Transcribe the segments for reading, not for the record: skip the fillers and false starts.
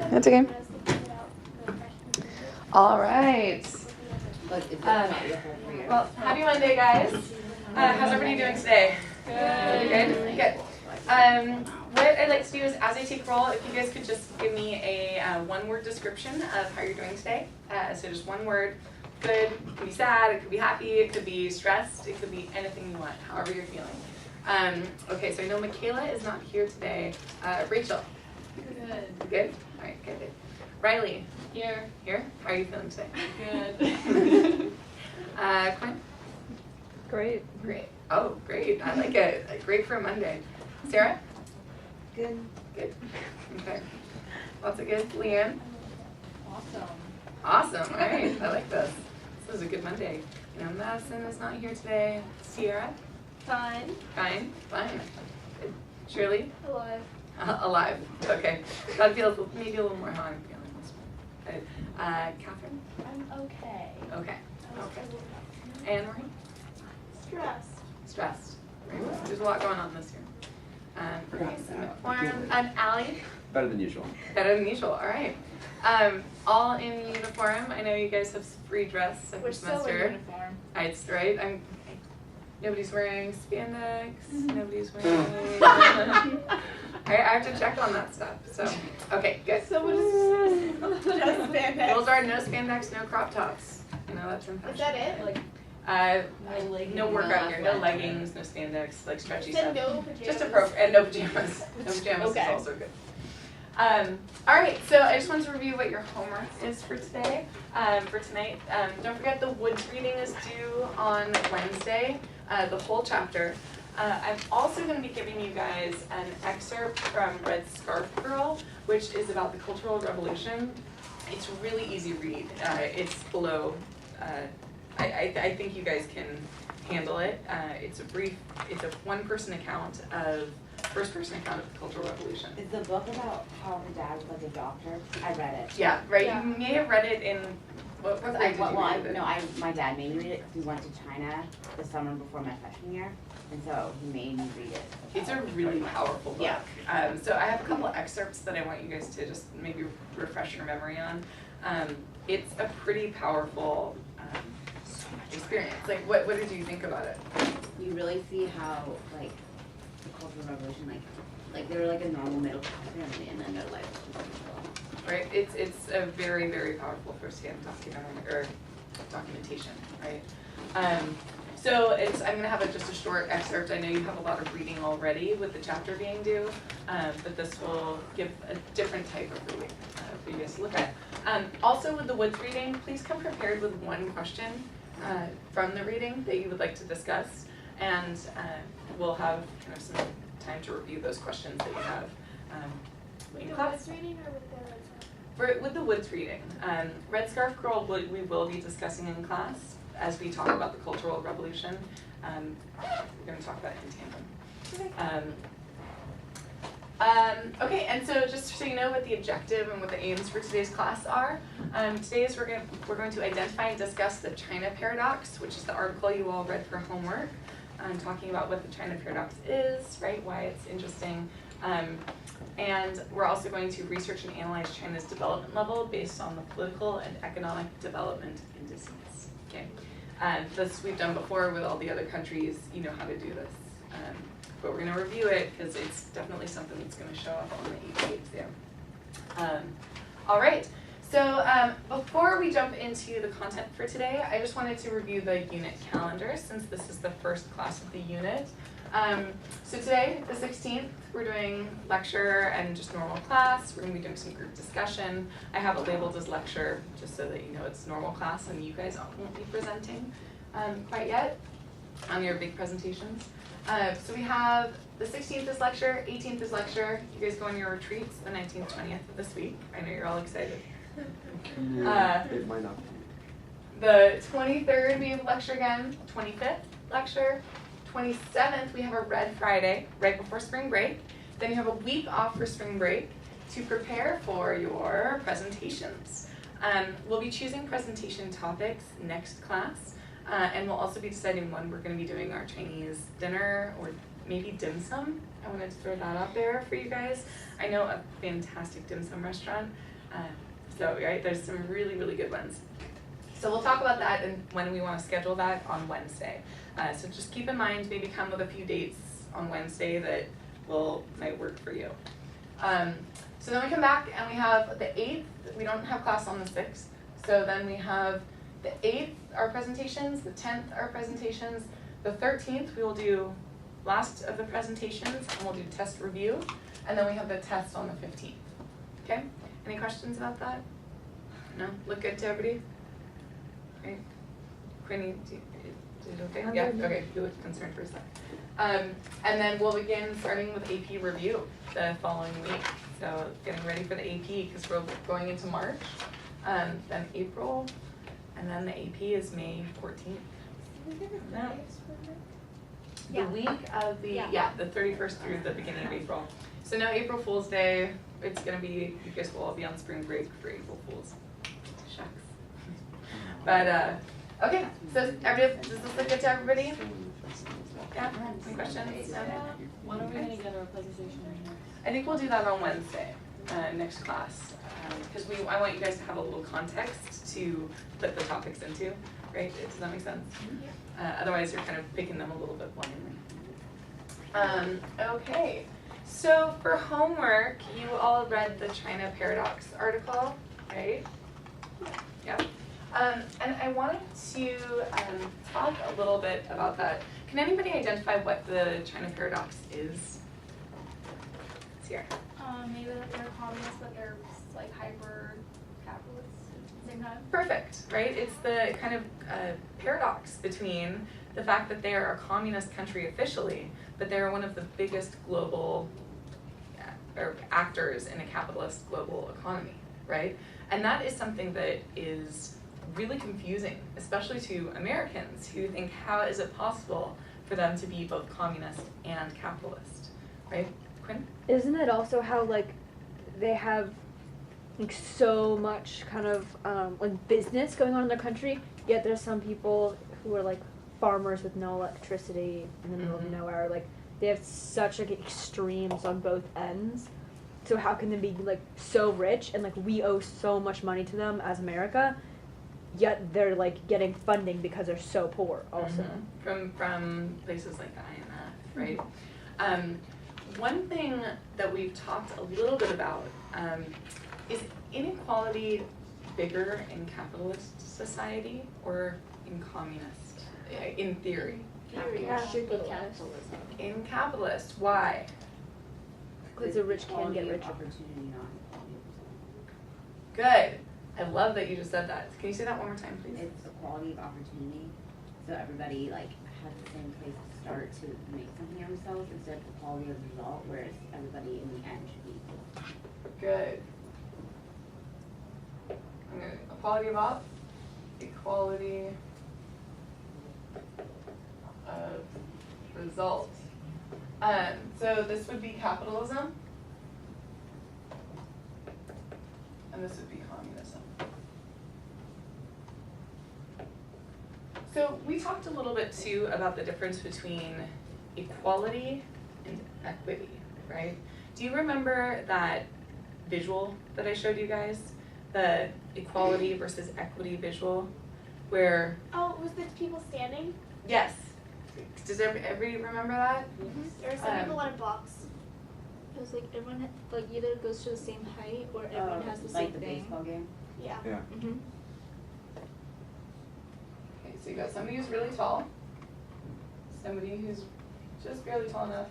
That's okay. All right. Well, happy Monday, guys. How's everybody doing today? Good. Good? Good. What I'd like to do is, as I take roll, if you guys could just give me a one-word description of how you're doing today. So just one word. Good. It could be sad. It could be happy. It could be stressed. It could be anything you want, however you're feeling. Okay, so I know Michaela is not here today. Rachel. Good. Good? All right, good. Riley. Here. Here? How are you feeling today? Good. Quinn? Great. Great. Oh, great. I like it. Great for a Monday. Sarah? Good. Good. Okay. Lots of good. Leanne? Awesome. Awesome. All right. I like this. This is a good Monday. You know, Madison is not here today. Sierra? Fine. Fine. Fine. Good. Shirley? Alive. Alive. Okay. That feels maybe a little more how I'm feeling this one. Good. Catherine? I'm okay. Okay. Okay. Anne Marie? Stressed. Stressed. Right. There's a lot going on this year. Allie? Better than usual. Better than usual. All right. All in uniform. I know you guys have free dress every We're still in semester. uniform. It's right. Nobody's wearing spandex. Nobody's wearing. I have to check on that stuff. So, okay, good. So what is just spandex? Rules are no spandex, no crop tops. You know that's in fashion. Is that it? Like No workout gear, no leggings, no spandex, like stretchy said stuff. no pajamas. Just appropriate, and no pajamas. No pajamas Okay. is also good. All right, so I just wanted to review what your homework is for today, for tonight. Don't forget the Woods reading is due on Wednesday, the whole chapter. I'm also going to be giving you guys an excerpt from Red Scarf Girl, which is about the Cultural Revolution. It's a really easy read. It's below. I think you guys can handle it. It's a one-person account first-person account of the Cultural Revolution. Is the book about how her dad was like a doctor? I read it. Yeah, right. Yeah. You may have read it in what grade did you read it? My dad made me read it because we went to China the summer before my freshman year, and so he made me read it. It's a really powerful book. Yeah. So I have a couple of excerpts that I want you guys to just maybe refresh your memory on. It's a pretty powerful experience. Like, what did you think about it? You really see how like the Cultural Revolution, like they were like a normal middle class family, and then their life was just Right? It's a very, very powerful first-hand documentation, right? So I'm going to have just a short excerpt. I know you have a lot of reading already with the chapter being due, but this will give a different type of reading for you guys to look at. Also with the Woods reading, please come prepared with one question from the reading that you would like to discuss, and we'll have kind of some time to review those questions that you have in class. Reading or with the With the Woods reading, Red Scarf Girl we will be discussing in class as we talk about the Cultural Revolution. We're going to talk about it in tandem. Okay, and so just so you know what the objective and what the aims for today's class are, we're going to identify and discuss the China paradox, which is the article you all read for homework, talking about what the China paradox is, right? Why it's interesting. And we're also going to research and analyze China's development level based on the political and economic development indices. Okay, this we've done before with all the other countries. You know how to do this, but we're going to review it because it's definitely something that's going to show up on the AP exam. All right. So before we jump into the content for today, I just wanted to review the unit calendar since this is the first class of the unit. So today, the 16th, we're doing lecture and just normal class. We're going to be doing some group discussion. I have it labeled as lecture just so that you know it's normal class and you guys won't be presenting quite yet on your big presentations. So we have the 16th is lecture, 18th is lecture. You guys go on your retreats the 19th, 20th of this week. I know you're all excited. It might not be. The 23rd we have lecture again, 25th lecture, 27th we have a Red Friday right before spring break. Then you have a week off for spring break to prepare for your presentations. We'll be choosing presentation topics next class, and we'll also be deciding when we're going to be doing our Chinese dinner or maybe dim sum I wanted to throw that out there for you guys. I know a fantastic dim sum restaurant. So, right, there's some really, really good ones. So we'll talk about that and when we want to schedule that on Wednesday. So just keep in mind, maybe come with a few dates on Wednesday that might work for you. So then we come back and we have the 8th. We don't have class on the 6th. So then we have the 8th, our presentations, the 10th, our presentations. The 13th, we will do last of the presentations and we'll do test review. And then we have the test on the 15th. Okay? Any questions about that? No? Look good to everybody? Right? Quinny, is it okay? I'm Yeah, good. okay, you looked concerned for a sec. And then we'll begin starting with AP review the following week. So getting ready for the AP because we're going into March, then April, and then the AP is May 14th. No. The Yeah. week of the, Yeah. the 31st through the beginning of April. So no April Fool's Day. It's gonna be, you guys will all be on spring break for April Fool's. Shucks. But, okay, so everybody, does this look good to everybody? Yeah, any questions? No? When are we gonna get our presentation in here? I think we'll do that on Wednesday, next class. Because I want you guys to have a little context to put the topics into, right? Does that make sense? Otherwise, you're kind of picking them a little bit blindly. Okay, so for homework, you all read the China Paradox article, right? Yep. And I wanted to talk a little bit about that. Can anybody identify what the China Paradox is? It's here. Maybe that they're communists, but they're like hyper capitalists at the same time. Perfect, right? It's the kind of paradox between the fact that they are a communist country officially, but they are one of the biggest global actors in a capitalist global economy, right? And that is something that is really confusing, especially to Americans who think, how is it possible for them to be both communist and capitalist, right? Quinn? Isn't it also how like they have like so much kind of like business going on in their country, yet there's some people who are like farmers with no electricity in the middle of nowhere. Like they have such like extremes on both ends. So how can they be like so rich and like we owe so much money to them as America, yet they're like getting funding because they're so poor also. From places like the IMF, right? One thing that we've talked a little bit about is inequality bigger in capitalist society or in communist, in theory? Yeah, should be capitalism. In capitalist, why? Because the rich can get richer. Opportunity, not equality of Good. I love that you just said that. Can you say that one more time, result. please? It's equality of opportunity, so everybody like has the same place to start to make something of themselves instead of equality of result, whereas everybody in the end should be equal. Good. Equality of op? Equality of result. So this would be capitalism. And this would be communism. So we talked a little bit too about the difference between equality and equity, right? Do you remember that visual that I showed you guys? The equality versus equity visual, where, Oh, was the people standing? yes, does everybody remember that? There were some people in a box. It was like everyone like either goes to the same height or everyone has the same Like the thing. baseball game. Yeah. Yeah. Mm-hmm. Okay, so you got somebody who's really tall, somebody who's just barely tall enough,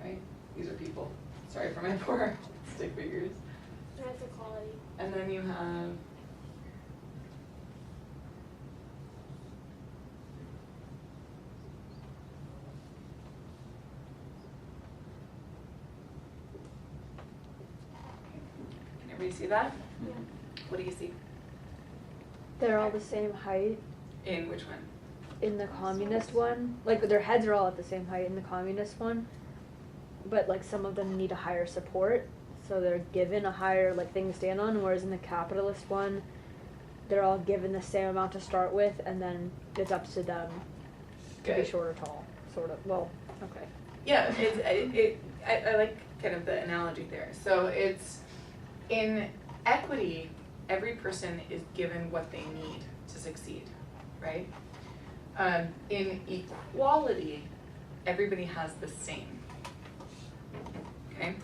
right? These are people. Sorry for my poor stick figures. That's equality. And then you have Can everybody see that? Yeah. What do you see? They're all the same height In which one? in the communist one. Like their heads are all at the same height in the communist one. But like some of them need a higher support, so they're given a higher like thing to stand on, whereas in the capitalist one, they're all given the same amount to start with and then it's up to them to be Good. short or tall. Sort of. Well, okay. Yeah, I like kind of the analogy there. So it's in equity, every person is given what they need to succeed, right? In equality, everybody has the same. Okay,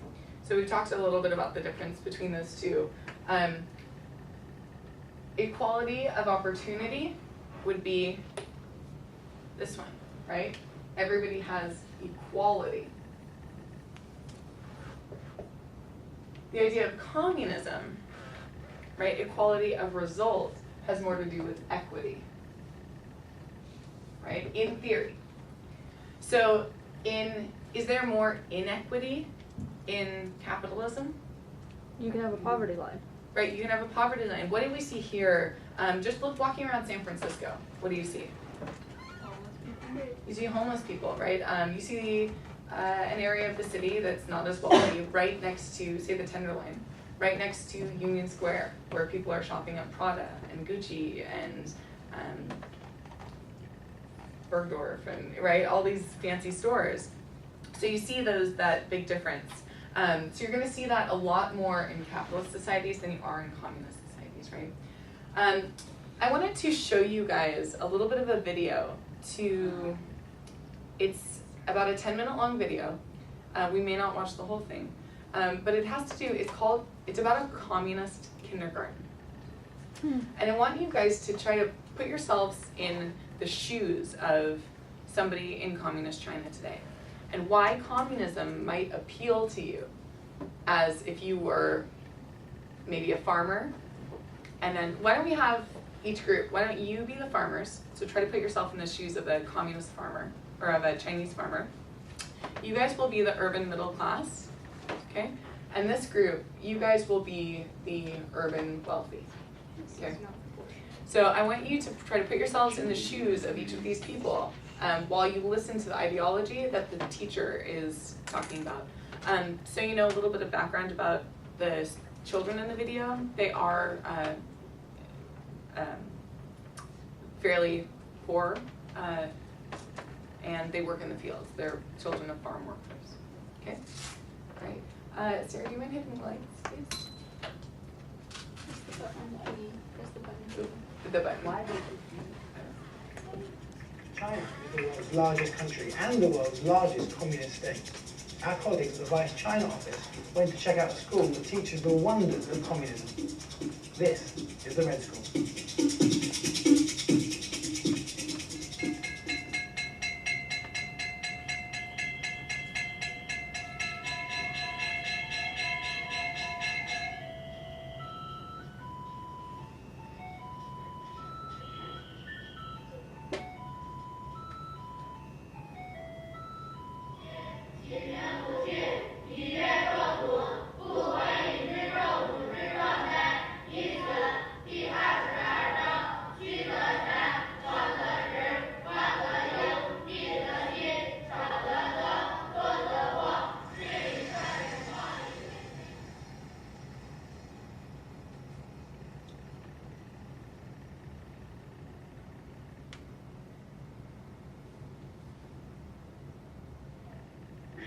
so we've talked a little bit about the difference between those two. Equality of opportunity would be this one, right? Everybody has equality. The idea of communism, right, equality of result, has more to do with equity, right, in theory. So is there more inequity in capitalism? You can have a poverty line. Right, you can have a poverty line. What do we see here? Just look walking around San Francisco. What do you see? You see homeless people, right? You see an area of the city that's not as wealthy, right next to, say, the Tenderloin, right next to Union Square, where people are shopping at Prada and Gucci and Bergdorf and, right, all these fancy stores. So you see that big difference. So you're going to see that a lot more in capitalist societies than you are in communist societies, right? I wanted to show you guys a little bit of a video it's about a 10-minute long video. We may not watch the whole thing, but it has to do, it's about a communist kindergarten. And I want you guys to try to put yourselves in the shoes of somebody in communist China today, and why communism might appeal to you as if you were maybe a farmer. And then why don't we have each group, why don't you be the farmers? So try to put yourself in the shoes of a communist farmer or of a Chinese farmer. You guys will be the urban middle class, okay? And this group, you guys will be the urban wealthy, okay? So I want you to try to put yourselves in the shoes of each of these people while you listen to the ideology that the teacher is talking about. So you know a little bit of background about the children in the video. They are fairly poor, and they work in the fields. They're children of farm workers. Okay, right. Sarah, do you mind hitting the lights, please? The button. Why China is the world's largest country and the world's largest communist state. Our colleagues at the Vice China office went to check out a school that teaches the wonders of communism. This is the Red School.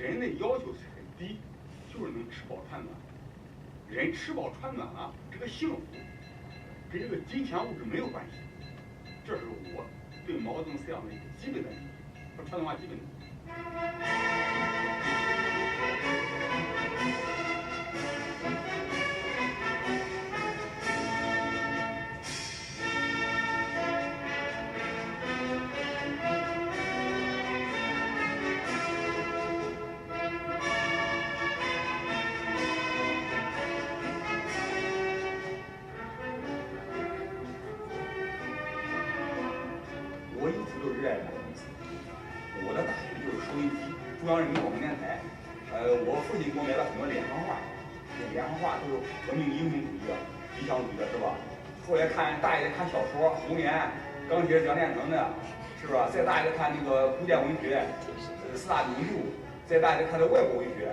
人的要求是很低，就是能吃饱穿暖。人吃饱穿暖了，这个幸福跟这个金钱物质没有关系。这是我对毛泽东思想的一个基本的理解和传统化基本的理解。我一直都热爱这个东西。我的大学就是收音机，中央人民广播电台。我父亲给我买了很多连环画，这连环画都是革命英雄主义的、理想主义的，是吧？后来大一点看小说，红岩、钢铁蒋天成的，是吧？再大一点看那个古典文学，四大名著，再大一点看的外国文学。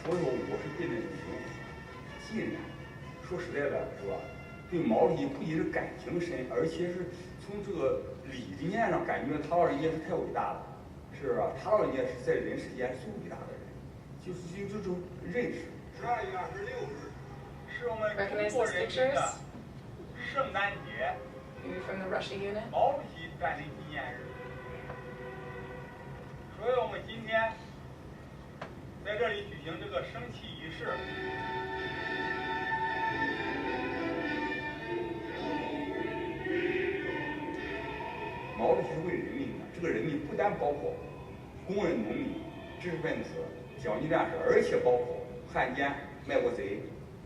所以说，我是对这种信任。说实在的，是吧？对毛主席不仅是感情深，而且是从这个理念上感觉他老人家是太伟大了，是吧？他老人家是在人世间最伟大的人，就是有这种认识。12月26日是我们中国人民的圣诞节， Maybe from the Russia unit. 毛主席战胜纪念日。所以我们今天在这里举行这个升旗仪式。毛主席是为人民的，这个人民不但包括工人、农民、知识分子、将军战士，而且包括汉奸、卖国贼，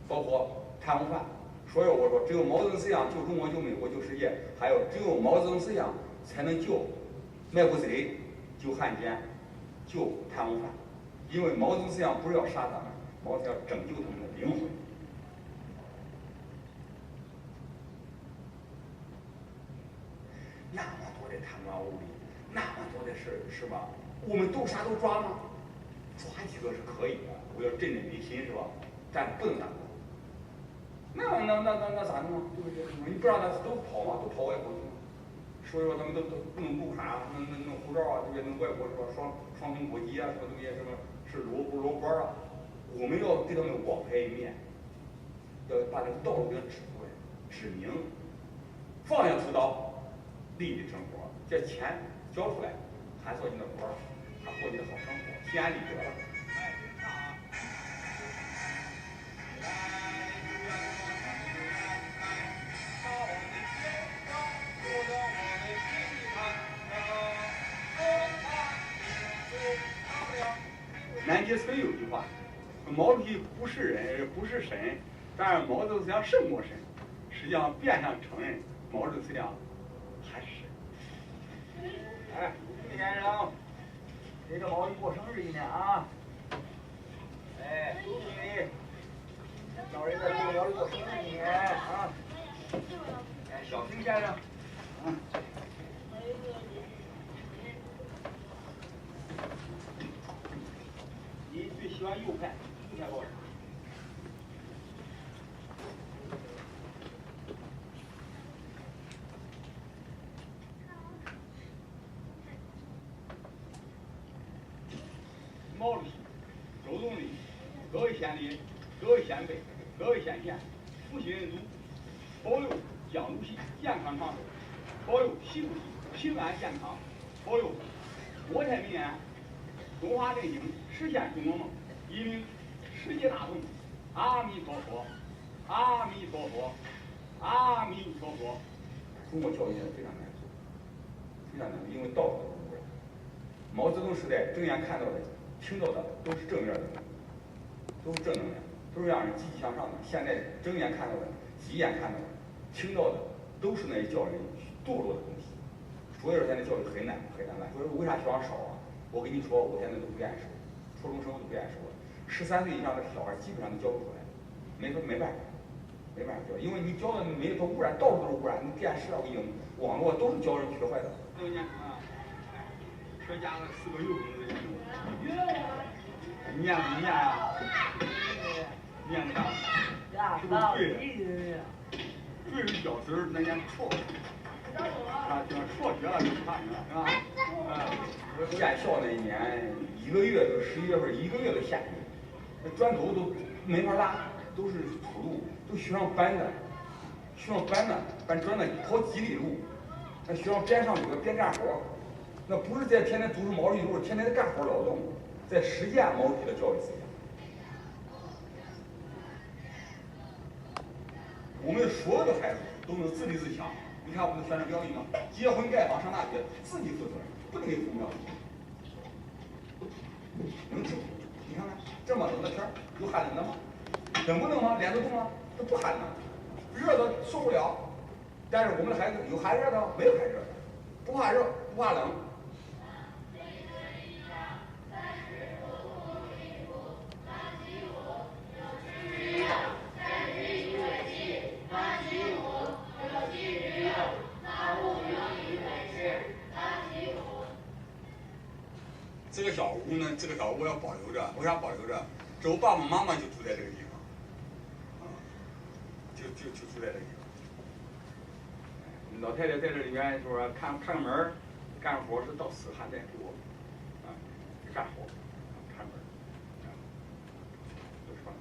包括贪污犯。所以我说，只有毛泽东思想救中国、救美国、救世界，还有只有毛泽东思想才能救卖国贼、救汉奸、救贪污犯。因为毛泽东思想不是要杀他们，毛泽东要拯救他们的灵魂。那么多的贪官污吏，那么多的事，是吧？我们都啥都抓吗？抓几个是可以的，为了镇镇民心，是吧？但不能打。那咋弄啊？对不对？你不让他都跑嘛，都跑外国去嘛。所以说他们都不能入卡，弄护照啊，对不对？弄外国是吧？双重国籍啊，什么东西，什么是罗官啊？我们要给他们网开一面，要把这个道路给他指出来，指明，放下屠刀，立地生活，这钱交出来，还做你的官，还过你的好生活，心安理得了。南极村有句话，毛主席不是人，不是神，但是毛泽东思想胜过神。实际上变相承认毛泽东思想还是神。哎，李先生，给这毛主席过生日一年啊！哎，祝你老人家给毛主席过生日一年啊！哎，小平先生，你最喜欢右派高人？毛主席、周总理、各位先烈、各位先辈、各位先贤，福气人足，保佑江主席健康长寿，保佑习主席平安健康，保佑国泰民安，中华振兴，实现中国梦，一名世界大同。阿弥陀佛，阿弥陀佛，阿弥陀佛。中国教育现在非常难做，非常难做，因为到处都是污染。毛泽东时代睁眼看到的、听到的都是正面的，都是正能量，都是让人积极向上的。现在睁眼看到的、几眼看到的、听到的，都是那些叫人堕落的东西。所以说现在教育很难很难办。所以说为啥学生少啊？我跟你说，我现在都不愿意收，初中生我都不愿意收了。13岁以上的小孩基本上都教不出来，没办法，没办法教，因为你教的没有污染，到处都是污染，你电视啊、网络都是教人学坏的。这个年啊，全家了4个6个人，念不念啊？念不上，是不是对的？对是小词儿，那念辍。啊，就辍学了就不看了，是吧？建校那一年，1个月就11月份1个月的限制。那砖头都没法拉，都是土路，都学生搬的，搬砖的跑几里路，那学生边上学边干活，那不是在天天读书毛主席，就是天天在干活劳动，在实践毛主席的教育思想。我们所有的孩子都能自立自强。你看我们的宣传标语吗？结婚盖房上大学，自己负责任，不能给父母要钱，能吃。你看看，这么冷的天儿，有寒冷的吗？冷不冷吗？脸都冻吗？这不寒冷，热的受不了。但是我们的孩子有寒热的，没有寒热的，不怕热，不怕冷。这个小屋呢，这个小屋要保留着，为啥保留着？这我爸爸妈妈就住在这个地方，就住在这个地方。老太太在这里面说看个门儿，干活是到死还在给我。啥好看本都放。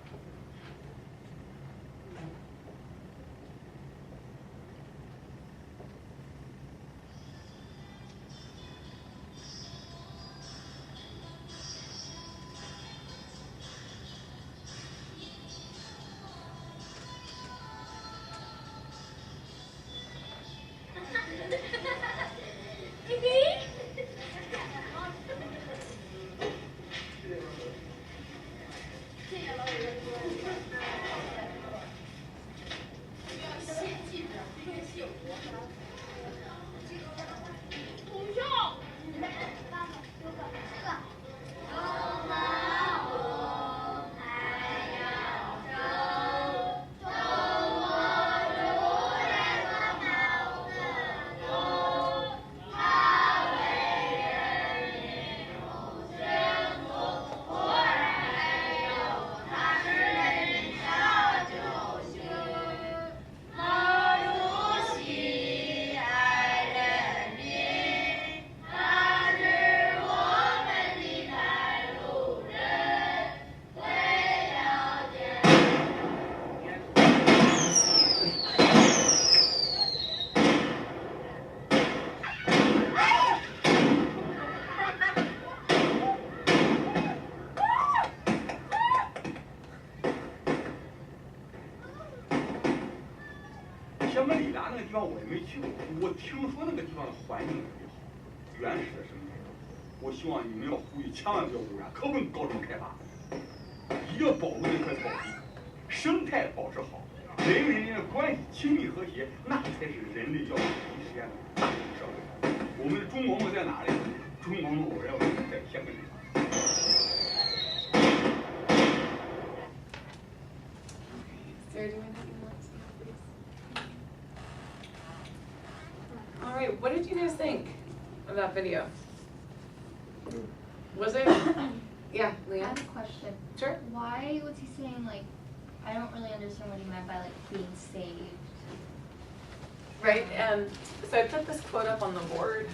香格里拉那个地方我也没去过，我听说那个地方的环境特别好，原始的生态。我希望你们要呼吁，千万不要污染，可不能高度开发，一定要保护这块草地，生态保持好，人与人间的关系亲密和谐，那才是人类要实现的大社会。我们的中国梦在哪里？中国梦我认为在香格里拉。Sarah, do you want to more, please? All right, what did you guys think of that video? Was it? Yeah, I Leanne? have a question. Sure. Why was he saying, like, I don't really understand what he meant by, like, being saved. Right, so I put this quote up on the board.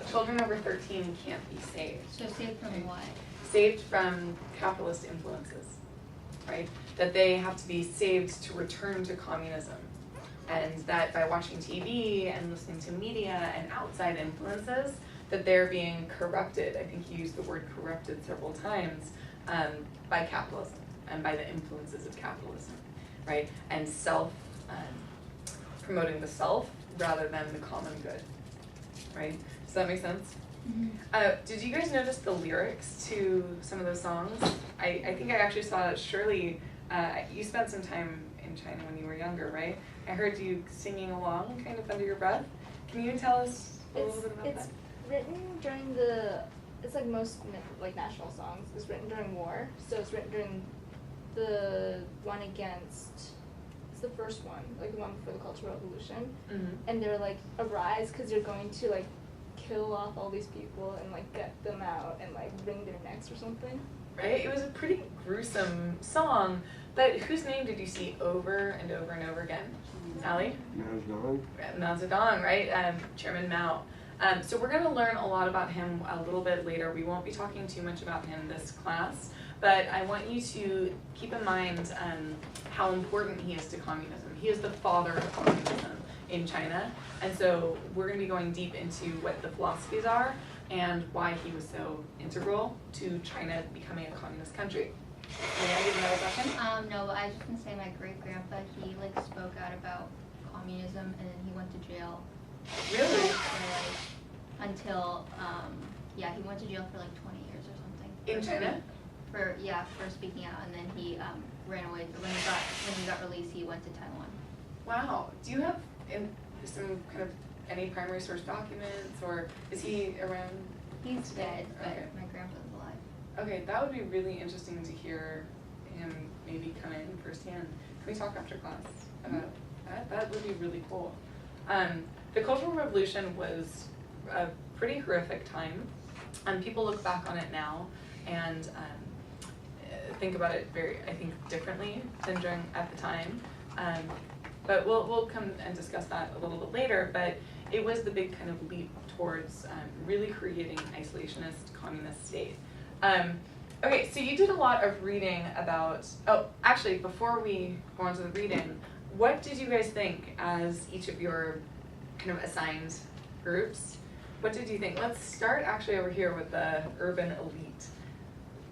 Children over 13 can't be saved. So saved from what? Saved from capitalist influences, right? That they have to be saved to return to communism. And that by watching TV and listening to media and outside influences, that they're being corrupted. I think you used the word corrupted several times, by capitalism and by the influences of capitalism, right? And promoting the self rather than the common good, right? Does that make sense? Mm-hmm. Did you guys notice the lyrics to some of those songs? I think I actually saw Shirley, you spent some time in China when you were younger, right? I heard you singing along kind of under your breath. Can you tell us a little bit about It's that? written during it's like most like national songs. It's written during war, so it's written during the one against. It's the first one, like the one before the Cultural Revolution, and they're like a rise because you're going to like kill off all these people and like get them out and like wring their necks or something. Right? It was a pretty gruesome song, but whose name did you see over and over and over again? Allie? Mao Zedong, right? Chairman Mao. So we're going to learn a lot about him a little bit later. We won't be talking too much about him this class, but I want you to keep in mind how important he is to communism. He is the father of communism in China, and so we're going to be going deep into what the philosophies are and why he was so integral to China becoming a communist country. Leanne, do you know about him? No, I was just gonna say my great-grandpa, he like spoke out about communism and then he went to jail. Really? For like, until, yeah, he went to jail for like 20 years or something. In China? For speaking out, and then he ran away. When he got released, he went to Taiwan. Wow. Do you have some kind of any primary source documents, or is he around? He's dead, but Okay. my grandpa's alive. Okay, that would be really interesting to hear him maybe come in firsthand. Can we talk after class about that? That would be really cool. The Cultural Revolution was a pretty horrific time, and people look back on it now and think about it I think, differently than at the time. But we'll come and discuss that a little bit later. But it was the big kind of leap towards really creating an isolationist communist state, Okay, so you did a lot of reading about, oh, actually, before we go on to the reading, what did you guys think as each of your kind of assigned groups? What did you think? Let's start actually over here with the urban elite.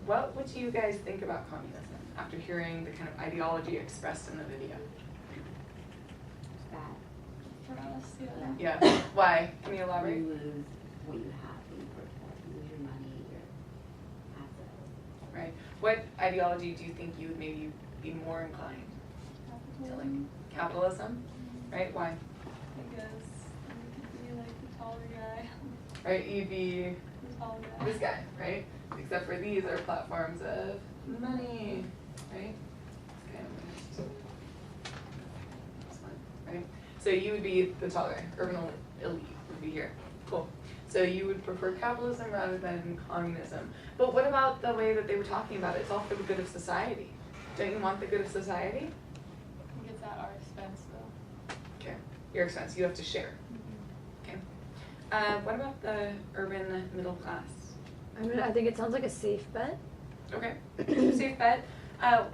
What would you guys think about communism after hearing the kind of ideology expressed in the video? It's bad. For us, yeah. Yeah, why? Can you elaborate? You lose what you have when you work for it. You lose your money, your assets. Right. What ideology do you think you would maybe be more inclined to like? Capitalism? Right? Why? I guess you could be like the taller guy. Right? You'd be The tall guy. this guy, right? Except for these are platforms of money, right? Okay, this one, right? So you would be the taller guy, urban elite would be here. Cool. So you would prefer capitalism rather than communism. But what about the way that they were talking about it? It's all for the good of society. Don't you want the good of society? I think it's at our expense though. Okay. Your expense, you have to share. Okay. What about the urban middle class? I mean, I think it sounds like a safe bet. Okay. Safe bet.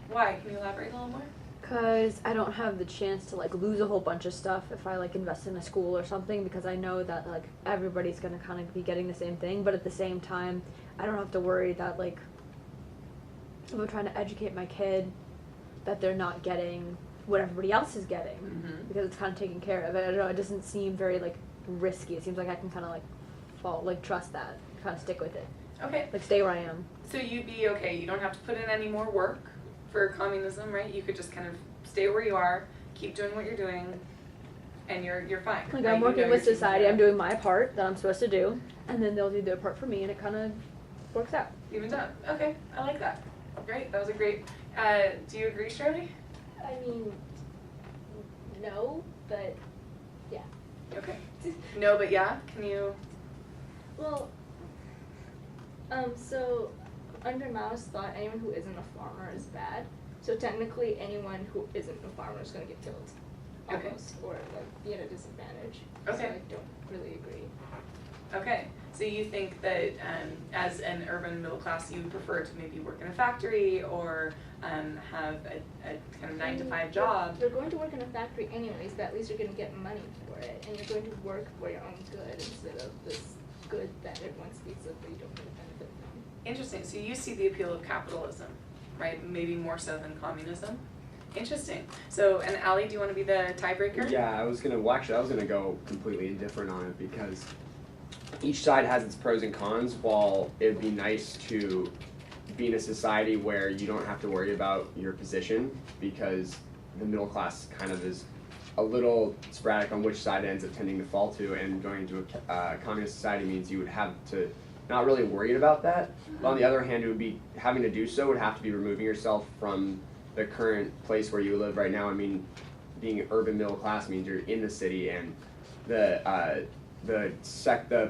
Why? Can you elaborate a little more? Cause I don't have the chance to like lose a whole bunch of stuff if I like invest in a school or something, because I know that like everybody's gonna kind of be getting the same thing, but at the same time I don't have to worry that like if I'm trying to educate my kid that they're not getting what everybody else is getting, Mm-hmm. because it's kind of taken care of. I don't know, it doesn't seem very like risky. It seems like I can kind of like trust that, kind of stick with it, Okay. like stay where I am. So you'd be okay. You don't have to put in any more work for communism, right? You could just kind of stay where you are, keep doing what you're doing, and you're fine. Like right? I'm You working know with you're taking society, care I'm of. doing my part that I'm supposed to do, and then they'll do their part for me, and it kind of works out. Even done. Okay, I like that. Great. That was a great. Do you agree, Shirley? I mean, no, but yeah. Okay. No, but yeah. Can you? Well, so under Mao's thought, anyone who isn't a farmer is bad. So technically, anyone who isn't a farmer is going to get killed, Okay. almost, or like be at a disadvantage. Okay. So I don't really agree. Okay. So you think that as an urban middle class, you would prefer to maybe work in a factory or have a kind of 9 to 5 job? You're going to work in a factory anyways, but at least you're going to get money for it, and you're going to work for your own good instead of this good that everyone speaks of but you don't really benefit from. Interesting. So you see the appeal of capitalism, right? Maybe more so than communism. Interesting. So, and Allie, do you want to be the tiebreaker? Yeah, I was gonna go completely indifferent on it because each side has its pros and cons. While it'd be nice to be in a society where you don't have to worry about your position, because the middle class kind of is a little sporadic on which side it ends up tending to fall to, and going into a communist society means you would have to not really worried about that. But on the other hand, it would be having to do so would have to be removing yourself from the current place where you live right now. I mean, being urban middle class means you're in the city, and the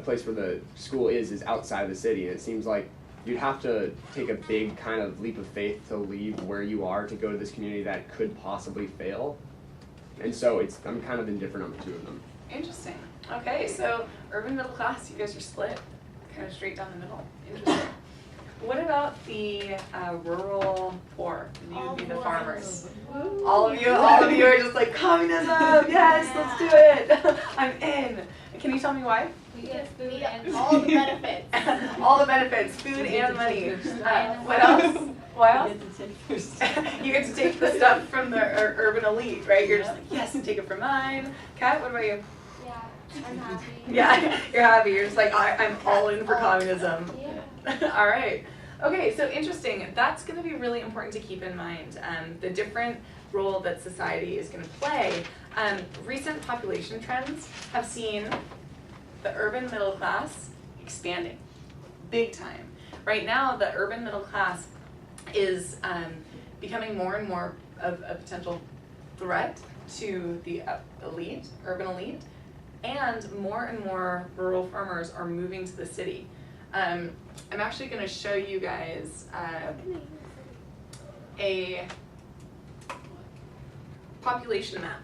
place where the school is outside of the city, and it seems like you'd have to take a big kind of leap of faith to leave where you are to go to this community that could possibly fail. And so I'm kind of indifferent on the two of them. Interesting. Okay, so urban middle class, you guys are split, kind of straight down the middle. Interesting. What about the rural poor? You would be the farmers. All of you are just like communism. Yes, let's do it. I'm in. Can you tell me why? We get food and all the benefits. All the benefits, food and money. What else? What else? You get to take the stuff from the urban elite, right? You're just like, yes, take it from mine. Kat, what about you? yeah, I'm happy. Yeah, you're happy. You're just like, I'm all in for communism. Yeah. All right. Okay, so interesting. That's going to be really important to keep in mind. The different role that society is going to play. Recent population trends have seen the urban middle class expanding big time. Right now, the urban middle class is becoming more and more of a potential threat to the elite, urban elite, and more rural farmers are moving to the city. I'm actually going to show you guys a population map.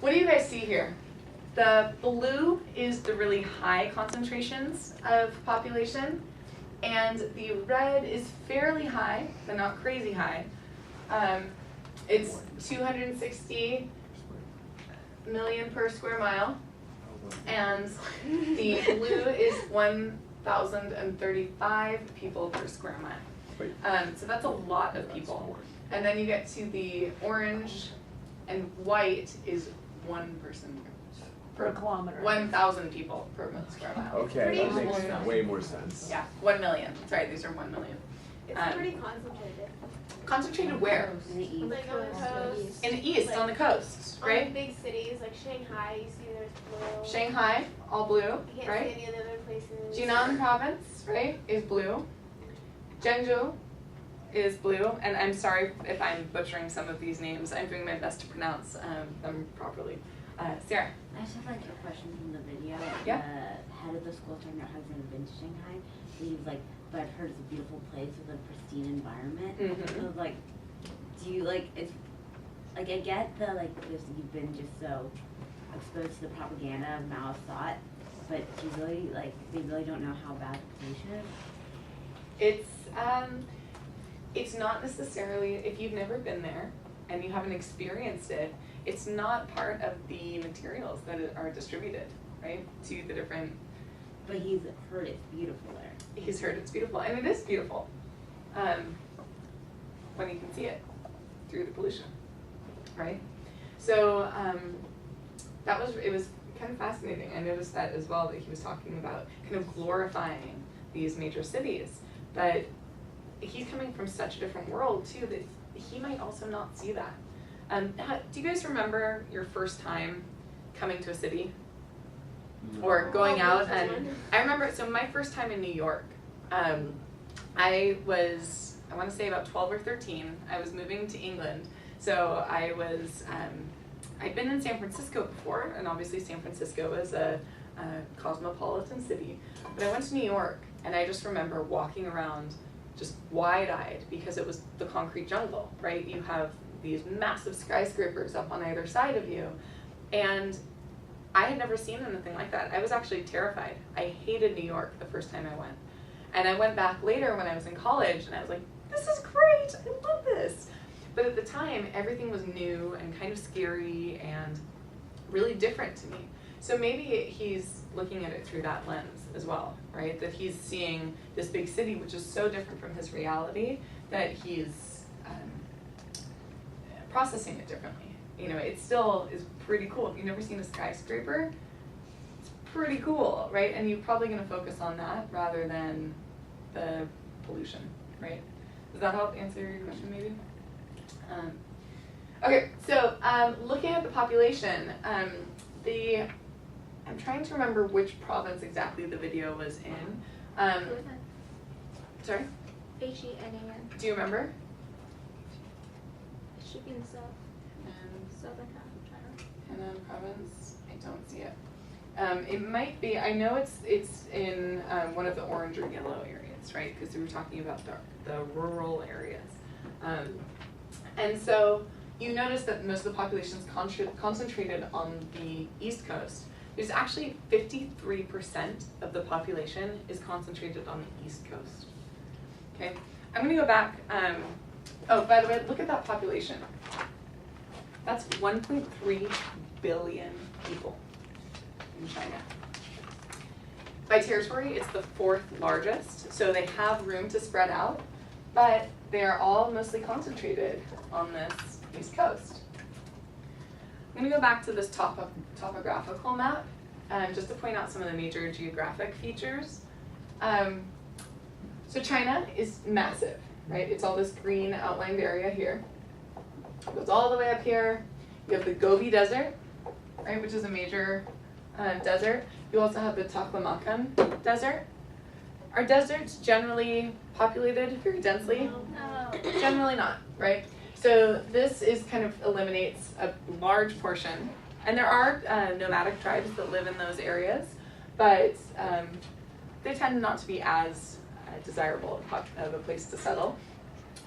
What do you guys see here? The blue is the really high concentrations of population, and the red is fairly high, but not crazy high. It's 260 million per square mile, and the blue is 1,035 people per square mile. So that's a lot of people. And then you get to the orange, and white is 1 person Per kilometer. 1,000 people per square mile. Okay, that Pretty makes cool. way more sense. Yeah, 1 million. Sorry, these are 1 million. It's pretty concentrated. Concentrated where? In the east. Like on the coast. In the east, Like, on the coast, On the right? big cities like Shanghai, you see there's blue. Shanghai, all blue, You can't right? see any of the other places. Jinan province, right, is blue. Zhengzhou is blue, and I'm sorry if I'm butchering some of these names. I'm doing my best to pronounce them properly. Sarah. I just have like a question from the video. Yeah. The head of the school talking about how he's never been to Shanghai. So he was like, but I've heard it's a beautiful place with a pristine environment. Mhm. So like, do you like, it's, like I get the like, just you've been just so exposed to the propaganda of Mao's thought, but do you really like, they really don't know how bad the pollution is? It's not necessarily, if you've never been there and you haven't experienced it, it's not part of the materials that are distributed, right, to the different. But he's heard it's beautiful there. He's heard it's beautiful, and it is beautiful when you can see it through the pollution, right? So it was kind of fascinating. I noticed that as well, that he was talking about kind of glorifying these major cities, but he's coming from such a different world too that he might also not see that. Do you guys remember your first time coming to a city? Or going out? And I remember, so my first time in New York, I was, I want to say about 12 or 13. I was moving to England. So I was, I'd been in San Francisco before, and obviously San Francisco is a cosmopolitan city. But I went to New York, and I just remember walking around just wide-eyed because it was the concrete jungle, right? You have these massive skyscrapers up on either side of you. And I had never seen anything like that. I was actually terrified. I hated New York the first time I went. And I went back later when I was in college, and I was like, this is great, I love this. But at the time, everything was new and kind of scary and really different to me. So maybe he's looking at it through that lens as well, right? That he's seeing this big city, which is so different from his reality, that he's processing it differently. You know, it still is pretty cool. If you've never seen a skyscraper, it's pretty cool, right? And you're probably going to focus on that rather than the pollution, right? Does that help answer your question, maybe? Okay, so looking at the population, I'm trying to remember which province exactly the video was in. Sorry? Henan. Do you remember? It should be in the south, southern half of China. Henan province? I don't see it. It might be, I know it's in one of the orange or yellow areas, right? Because we were talking about the rural areas. And so you notice that most of the population is concentrated on the East Coast. There's actually 53% of the population is concentrated on the East Coast. Okay, I'm gonna go back. Oh, by the way, look at that population. That's 1.3 billion people in China. By territory, it's the 4th largest, so they have room to spread out, but they are all mostly concentrated on this East Coast. I'm going to go back to this topographical map just to point out some of the major geographic features. So China is massive, right? It's all this green outlined area here. It goes all the way up here. You have the Gobi Desert, right, which is a major desert. You also have the Taklamakan Desert. Are deserts generally populated very densely? No. Generally not, right? So this is kind of eliminates a large portion. And there are nomadic tribes that live in those areas, but they tend not to be as desirable of a place to settle.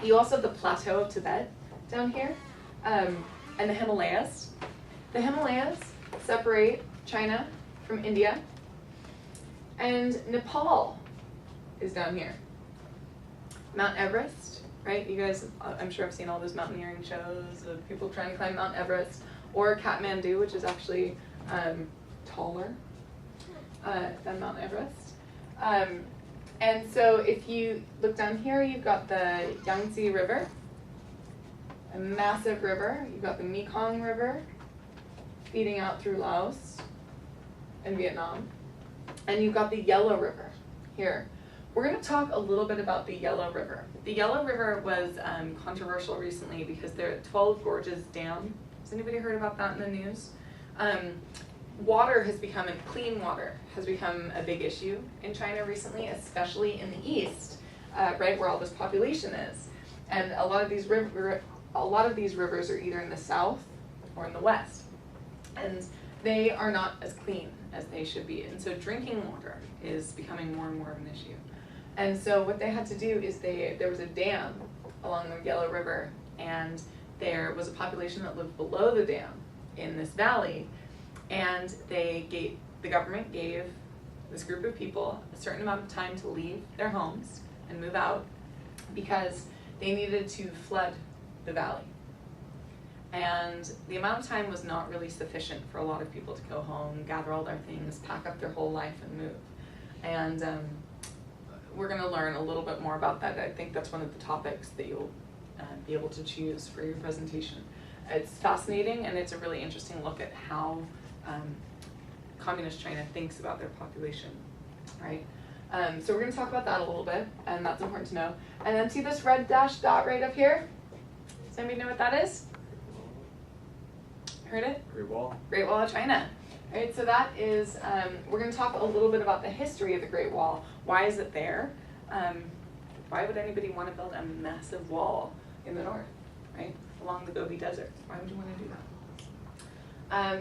You also have the plateau of Tibet down here, and the Himalayas. The Himalayas separate China from India, and Nepal is down here. Mount Everest, right? You guys, I'm sure have seen all those mountaineering shows of people trying to climb Mount Everest, or Kathmandu, which is actually taller than Mount Everest. And so if you look down here, you've got the Yangtze River, a massive river. You've got the Mekong River feeding out through Laos and Vietnam. And you've got the Yellow River here. We're going to talk a little bit about the Yellow River. The Yellow River was controversial recently because there are 12 gorges down. Has anybody heard about that in the news? Water has become, and clean water has become a big issue in China recently, especially in the east, right where all this population is. And a lot of these rivers are either in the south or in the west, and they are not as clean as they should be. And so drinking water is becoming more and more of an issue. And so what they had to do is there was a dam along the Yellow River, and there was a population that lived below the dam in this valley. And the government gave this group of people a certain amount of time to leave their homes and move out because they needed to flood the valley. And the amount of time was not really sufficient for a lot of people to go home, gather all their things, pack up their whole life and move. And we're going to learn a little bit more about that. I think that's one of the topics that you'll be able to choose for your presentation. It's fascinating, and it's a really interesting look at how communist China thinks about their population, right? So we're going to talk about that a little bit, and that's important to know. And then see this red dashed dot right up here? Does anybody know what that is? Heard it? Great Wall. Great Wall of China. Right, so that is, we're going to talk a little bit about the history of the Great Wall. Why is it there? Why would anybody want to build a massive wall in the north, right? Along the Gobi Desert. Why would you want to do that?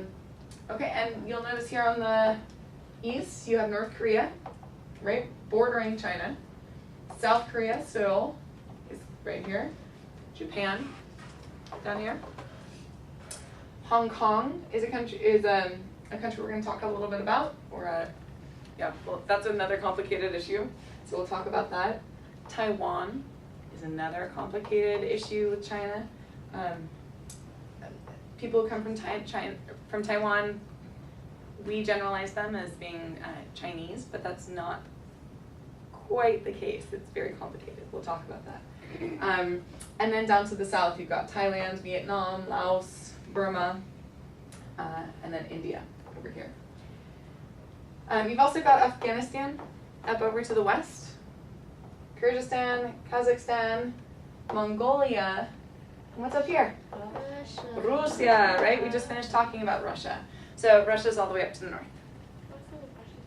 Okay, and you'll notice here on the east, you have North Korea, right, bordering China. South Korea, Seoul, is right here. Japan, down here. Hong Kong is a country we're going to talk a little bit about. Well, that's another complicated issue, so we'll talk about that. Taiwan is another complicated issue with China. People who come from Taiwan, we generalize them as being Chinese, but that's not quite the case. It's very complicated. We'll talk about that. And then down to the south, you've got Thailand, Vietnam, Laos, Burma, and then India over here. You've also got Afghanistan up over to the west, Kyrgyzstan, Kazakhstan, Mongolia, and what's up here? Russia, right? We just finished talking about Russia. So Russia's all the way up to the north. What's the Russian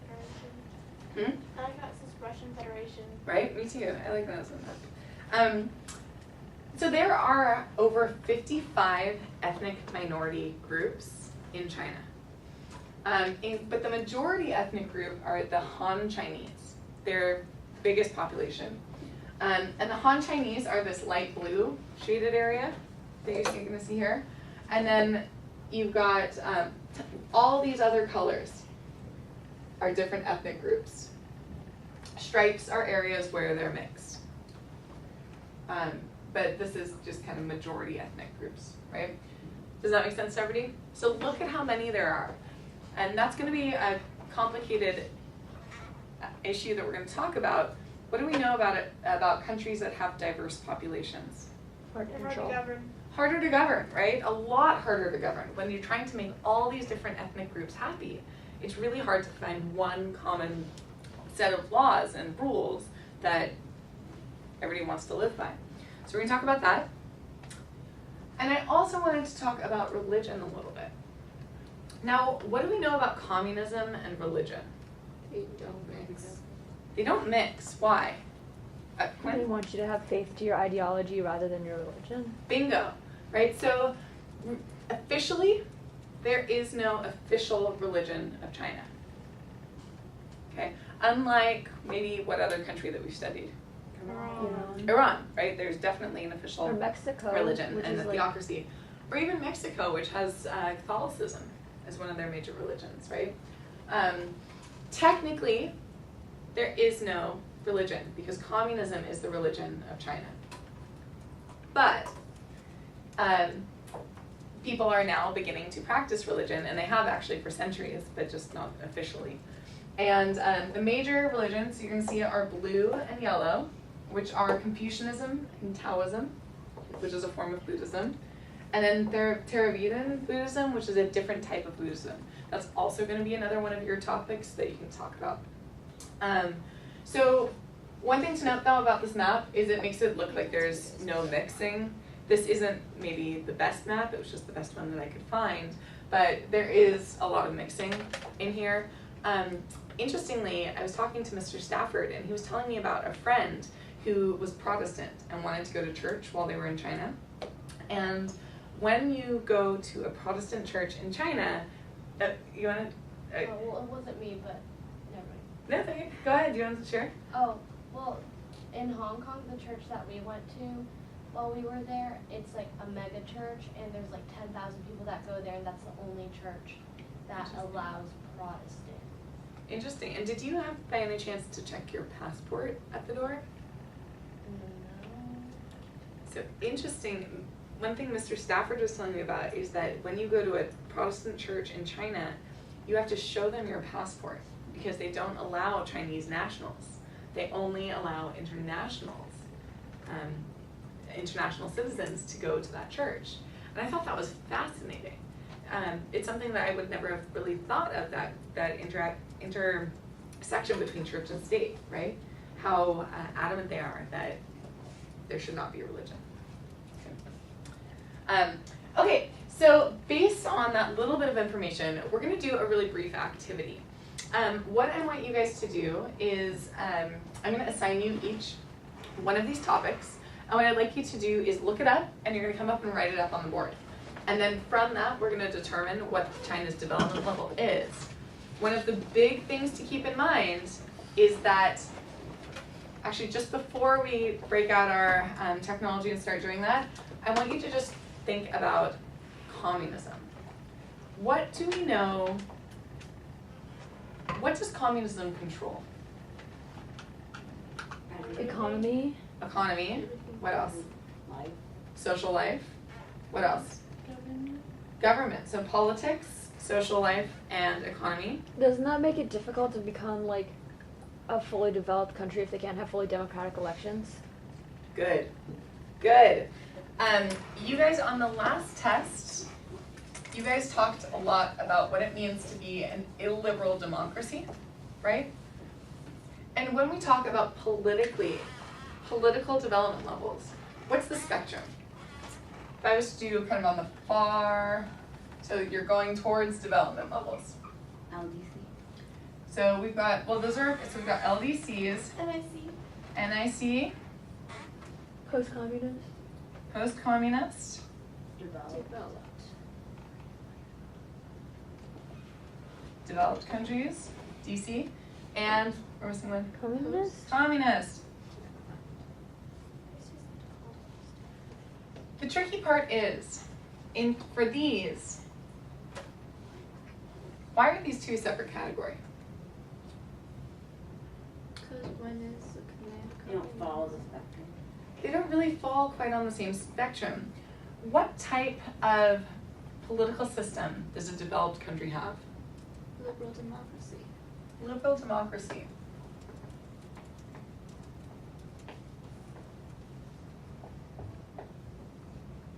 Federation? I like that it says Russian Federation. Right? Me too. I like that sometimes. So there are over 55 ethnic minority groups in China. But the majority ethnic group are the Han Chinese. They're the biggest population. And the Han Chinese are this light blue shaded area that you're going to see here. And then you've got all these other colors are different ethnic groups. Stripes are areas where they're mixed. But this is just kind of majority ethnic groups, right? Does that make sense to everybody? So look at how many there are. And that's going to be a complicated issue that we're going to talk about. What do we know about countries that have diverse populations? Hard to They're hard to control. govern. Harder to govern, right? A lot harder to govern. When you're trying to make all these different ethnic groups happy, it's really hard to find one common set of laws and rules that everybody wants to live by. So we're going to talk about that. And I also wanted to talk about religion a little bit. Now, what do we know about communism and religion? They don't mix. They don't mix. Why? They Quinn? want you to have faith to your ideology rather than your religion. Bingo, right? So officially, there is no official religion of China. Okay, unlike maybe what other country that we've studied? Iran, right? There's definitely an official Or Mexico, religion which and is a like, theocracy. Or even Mexico, which has Catholicism as one of their major religions, right? Technically, there is no religion because communism is the religion of China. But people are now beginning to practice religion, and they have actually for centuries, but just not officially. And the major religions you can see are blue and yellow, which are Confucianism and Taoism, which is a form of Buddhism. And then Theravadan Buddhism, which is a different type of Buddhism. That's also going to be another one of your topics that you can talk about. So one thing to note though about this map is it makes it look like there's no mixing. This isn't maybe the best map, it was just the best one that I could find, but there is a lot of mixing in here. Interestingly, I was talking to Mr. Stafford and he was telling me about a friend who was Protestant and wanted to go to church while they were in China. And when you go to a Protestant church in China, you want to? Well, it wasn't me, but never mind. No, it's okay. Go ahead. Do you want to share? Oh, well, in Hong Kong, the church that we went to while we were there, it's like a mega church, and there's like 10,000 people that go there, and that's the only church that allows Protestant. Interesting. And did you have, by any chance, to check your passport at the door? No. So interesting. One thing Mr. Stafford was telling me about is that when you go to a Protestant church in China, you have to show them your passport because they don't allow Chinese nationals. They only allow internationals, international citizens to go to that church. And I thought that was fascinating. It's something that I would never have really thought of, that intersection between church and state, right? How adamant they are that there should not be a religion. Okay, so based on that little bit of information, we're going to do a really brief activity. What I want you guys to do is, I'm going to assign you each one of these topics, and what I'd like you to do is look it up, and you're going to come up and write it up on the board. And then from that, we're going to determine what China's development level is. One of the big things to keep in mind is that, actually just before we break out our technology and start doing that, I want you to just think about communism. What do we know? What does communism control? Economy. Economy. What else? Life. Social life. What else? Government. So politics, social life, and economy. Doesn't that make it difficult to become like a fully developed country if they can't have fully democratic elections? Good. Good. You guys on the last test, you guys talked a lot about what it means to be an illiberal democracy, right? And when we talk about political development levels, what's the spectrum? If I was to do kind of on the far, so you're going towards development levels. LDC. So we've got, well those are, so we've got LDCs, NIC, Post-communist. post-communist, developed countries, DC, and, where was the one? Communist? Communist. The tricky part is, for these, why are these two a separate category? Because one is the command. They don't follow the spectrum. They don't really fall quite on the same spectrum. What type of political system does a developed country have? Liberal democracy. Liberal democracy.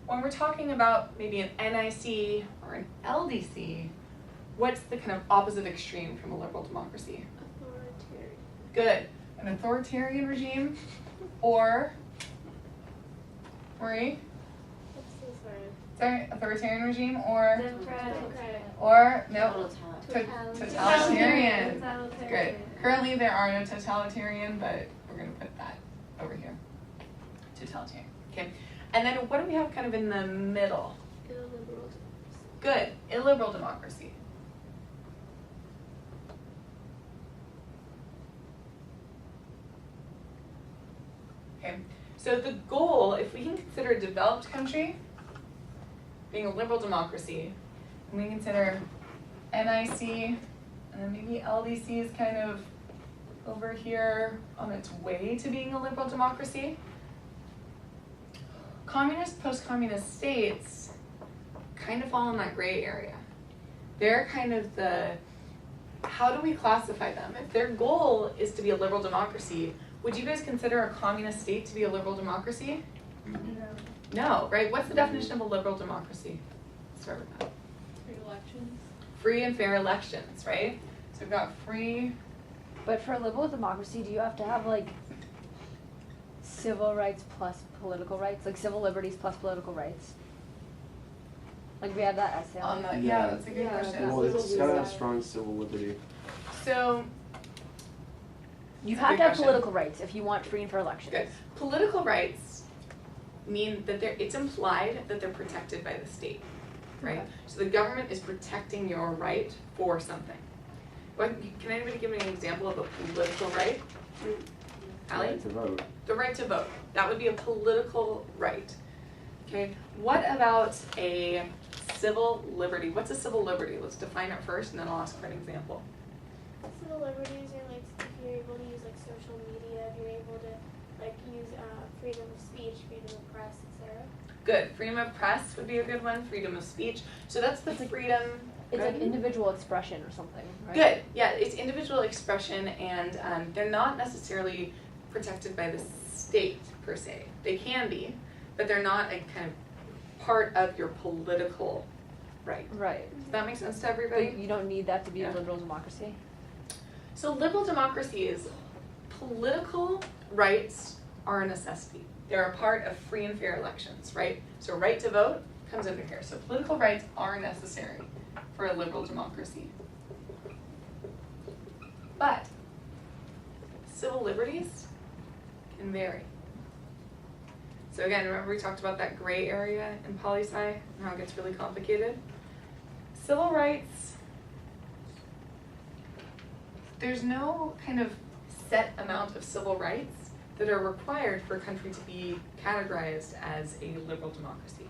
When we're talking about maybe an NIC or an LDC, what's the kind of opposite extreme from a liberal democracy? Authoritarian. Good. An authoritarian regime, or, Marie? What's this word? Sorry, authoritarian regime, or, Democratic. or, no, Total totalitarian. Totalitarian. Good. Currently there are no totalitarian, but we're going to put that over here. Totalitarian. Okay. And then what do we have kind of in the middle? Illiberal democracy. Good. Illiberal democracy. Okay. So the goal, if we can consider a developed country being a liberal democracy, and we consider NIC, and then maybe LDC is kind of over here on its way to being a liberal democracy. Communist, post-communist states kind of fall in that gray area. They're kind of the, how do we classify them? If their goal is to be a liberal democracy, would you guys consider a communist state to be a liberal democracy? No. No, right? What's the definition of a liberal democracy? Let's start with that. Free elections. Free and fair elections, right? So we've got free. But for a liberal democracy, do you have to have like civil rights plus political rights, like civil liberties plus political rights? Like we have that essay on it. Yeah, that's a good Yeah, question. that's- Well, it's Civil gotta have liberty. strong civil liberty. So, You That's a have good to have question. political rights if you want free and fair elections. good. Political rights mean that it's implied that they're protected by the state, right? Okay. So the government is protecting your right for something. Can anybody give me an example of a political right? Allie? Right to vote. The right to vote. That would be a political right. Okay. What about a civil liberty? What's a civil liberty? Let's define it first, and then I'll ask for an example. Civil liberties are like if you're able to use like social media, if you're able to like use freedom of speech, freedom of press, etc. Good. Freedom of press would be a good one. Freedom of speech. So that's the freedom. It's Good. like individual expression or something, right? Good. Yeah, it's individual expression, and they're not necessarily protected by the state per se. They can be, but they're not a kind of part of your political right. Right. Does that make sense to But everybody? you don't need that to be Yeah. a liberal democracy. So liberal democracies, political rights are a necessity. They're a part of free and fair elections, right? So right to vote comes under here. So political rights are necessary for a liberal democracy. But civil liberties can vary. So again, remember we talked about that gray area in poli-sci and how it gets really complicated? Civil rights, there's no kind of set amount of civil rights that are required for a country to be categorized as a liberal democracy.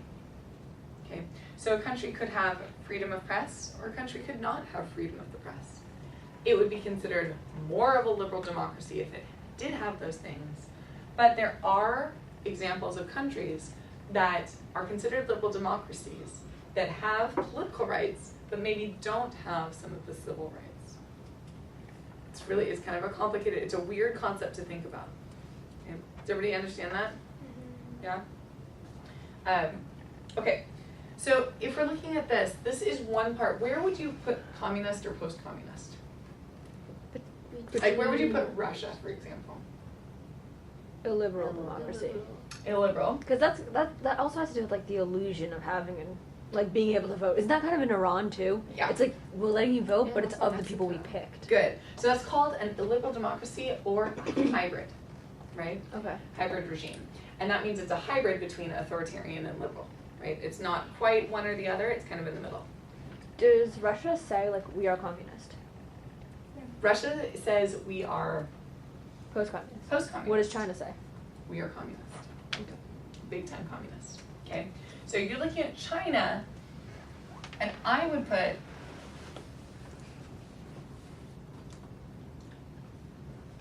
Okay, so a country could have freedom of press, or a country could not have freedom of the press. It would be considered more of a liberal democracy if it did have those things. But there are examples of countries that are considered liberal democracies that have political rights, but maybe don't have some of the civil rights. It's kind of a complicated, it's a weird concept to think about. Okay. Does everybody understand that? Yeah? Okay, so if we're looking at this, this is one part. Where would you put communist or post-communist? Like where would you put Russia, for example? Illiberal democracy. Illiberal. Because that also has to do with like the illusion of having like being able to vote. Isn't that kind of in Iran too? Yeah. It's like we're letting you vote, but it's also of the people we Mexico. picked. Good. So that's called an illiberal democracy or hybrid, right? Okay. Hybrid regime. And that means it's a hybrid between authoritarian and liberal, right? It's not quite one or the other, it's kind of in the middle. Does Russia say like we are communist? Russia says we are Post-communist. post-communist. What does China say? We are communist. Okay. Big time communist. Okay? So you're looking at China, and I would put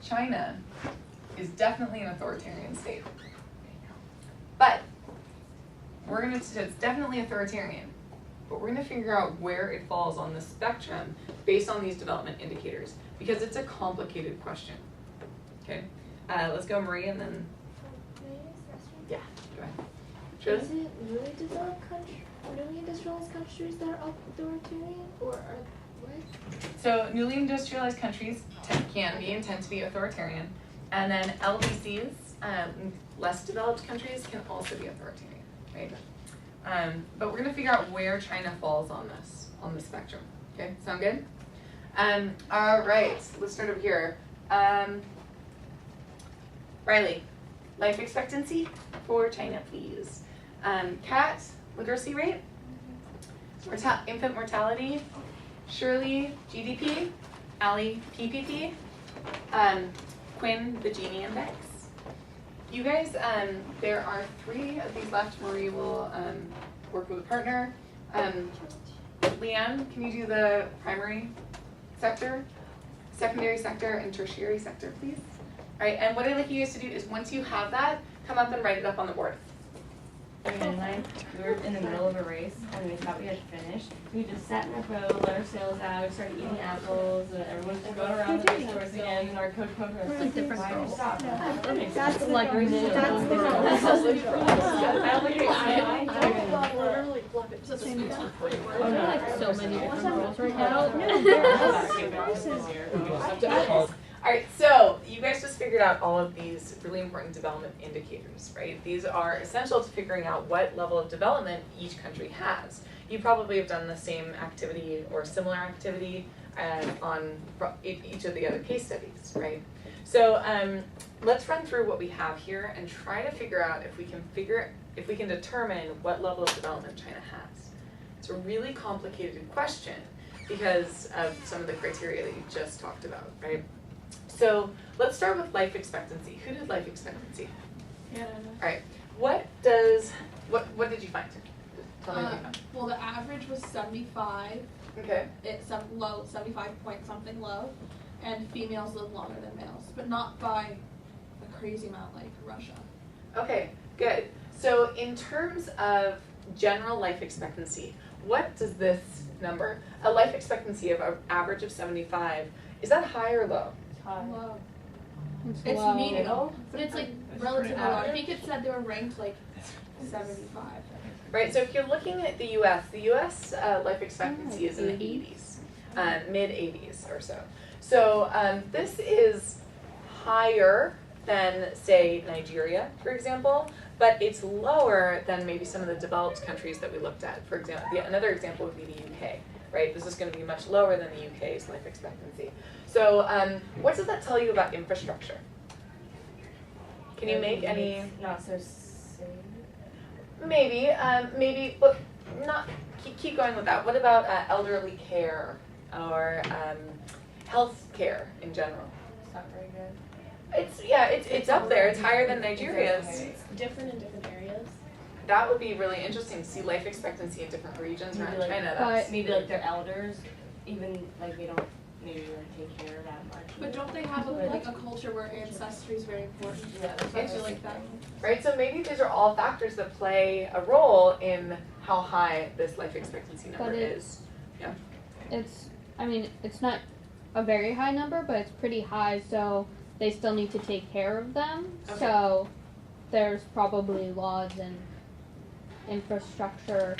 China is definitely an authoritarian state. But we're gonna say it's definitely authoritarian, but we're gonna figure out where it falls on the spectrum based on these development indicators, because it's a complicated question. Okay? Let's go Marie and then, May I ask a question? yeah, go ahead. Shirley? Is it newly developed newly industrialized countries that are authoritarian, or are what? So newly industrialized countries can be and tend to be authoritarian, and then LDCs, less developed countries, can also be authoritarian, right? But we're gonna figure out where China falls on this, on the spectrum. Okay, sound good? All right, let's start over here. Riley, life expectancy for China, please. Cat, literacy rate, infant mortality, Shirley, GDP, Allie, PPP, Quinn, the Gini index. You guys, there are 3 of these left. Marie will work with a partner. Leanne, can you do the primary sector, secondary sector, and tertiary sector, please? All right, and what I'd like you guys to do is once you have that, come up and write it up on the board. We were in the middle of a race and we thought we had finished. We just sat in our boat, let our sails out, we started eating apples, and everyone was going around the race course again, and our coach came to us like, different why girls. Stop? That's like literally so many different girls right now. All right, so you guys just figured out all of these really important development indicators, right? These are essential to figuring out what level of development each country has. You probably have done the same activity or similar activity on each of the other case studies, right? So let's run through what we have here and try to figure out if we can determine what level of development China has. It's a really complicated question because of some of the criteria that you just talked about, right? So let's start with life expectancy. Who did life expectancy? Yeah. All right. What did you find? Tell me what you found. Well, the average was 75. Okay. It's low, 75 point something low, and females live longer than males, but not by a crazy amount like Russia. Okay, good. So in terms of general life expectancy, what does this number, a life expectancy of an average of 75, is that high or low? Low. It's It's low. medium, but it's like relatively low. I think it said they were ranked like 75. Right, so if you're looking at the US life expectancy is in the 80s, mid-80s or so. So this is higher than, say, Nigeria, for example, but it's lower than maybe some of the developed countries that we looked at. For example, another example would be the UK, right? This is going to be much lower than the UK's life expectancy. So what does that tell you about infrastructure? Can you make any? It's not so safe. Maybe, but not. Keep going with that. What about elderly care or health care in general? It's not very good. It's up there. It's higher than Nigeria's. It's different in different areas. That would be really interesting to see life expectancy in different regions around Maybe China. But maybe like their elders, even like they don't maybe like take care of that much. But don't they have a culture where ancestry is very important? Yeah. I feel like that. Right, so maybe these are all factors that play a role in how high this life expectancy number But is. It's not a very high number, but it's pretty high, so they still need to take care of them. Okay. So there's probably laws and infrastructure